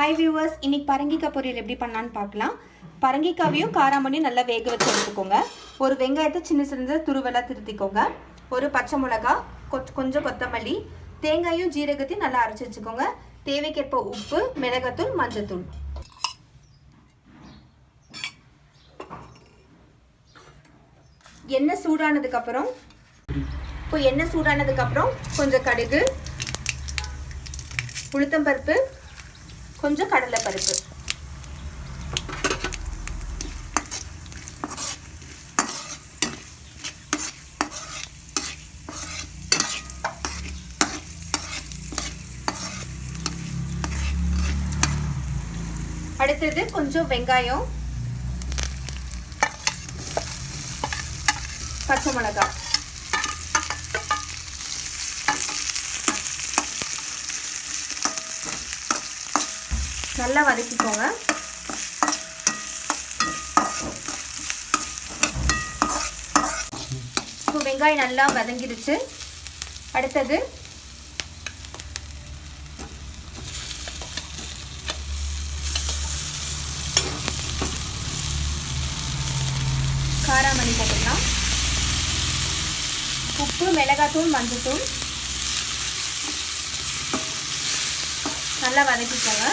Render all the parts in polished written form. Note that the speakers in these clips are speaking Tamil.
ஹாய் வியூவர்ஸ், இன்னைக்கு பரங்கிக்காய் பொரியல் எப்படி பண்ணலான்னு பார்க்கலாம். பரங்கிக்காவையும் காராமணியும் நல்லா வேக வச்சு எடுத்துக்கோங்க. ஒரு வெங்காயத்தை சின்ன சின்ன துருவெல்லாம் திருத்திக்கோங்க. ஒரு பச்சை மிளகா, கொஞ்சம் கொத்தமல்லி, தேங்காயும் ஜீரகத்தையும் நல்லா அரைச்சி வச்சுக்கோங்க. தேவைக்கேற்ப உப்பு, மிளகாத்தூள், மஞ்சத்தூள். எண்ணெய் சூடானதுக்கப்புறம் கொஞ்சம் கடுகு, உளுத்தம்பருப்பு, கொஞ்சம் கடலைப்பருப்பு, அடுத்தது கொஞ்சம் வெங்காயம், பச்சை மிளகாய், நல்லா வதக்கிக்கோங்க. இப்போ வெங்காயம் நல்லா வதங்கிடுச்சு. அடுத்தது காராமணி போட்டுக்கலாம். உப்பு, மிளகாத்தூள், மஞ்சத்தூள் நல்லா வதக்கிக்கோங்க.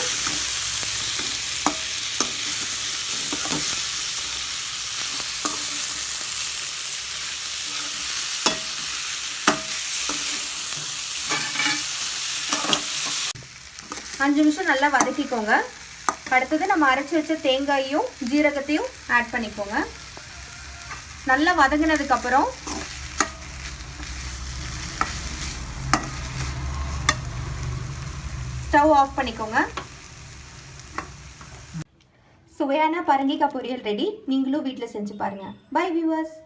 அஞ்சு நிமிஷம் நல்லா வதக்கிக்கோங்க. அடுத்தது நம்ம அரைச்சி வச்ச தேங்காயையும் ஜீரகத்தையும் ஆட் பண்ணிக்கோங்க. நல்லா வதங்கினதுக்கப்புறம் ஸ்டவ் ஆஃப் பண்ணிக்கோங்க. சுவையான பரங்கிக்காய் பொரியல் ரெடி. நீங்களும் வீட்டில் செஞ்சு பாருங்கள். Bye viewers.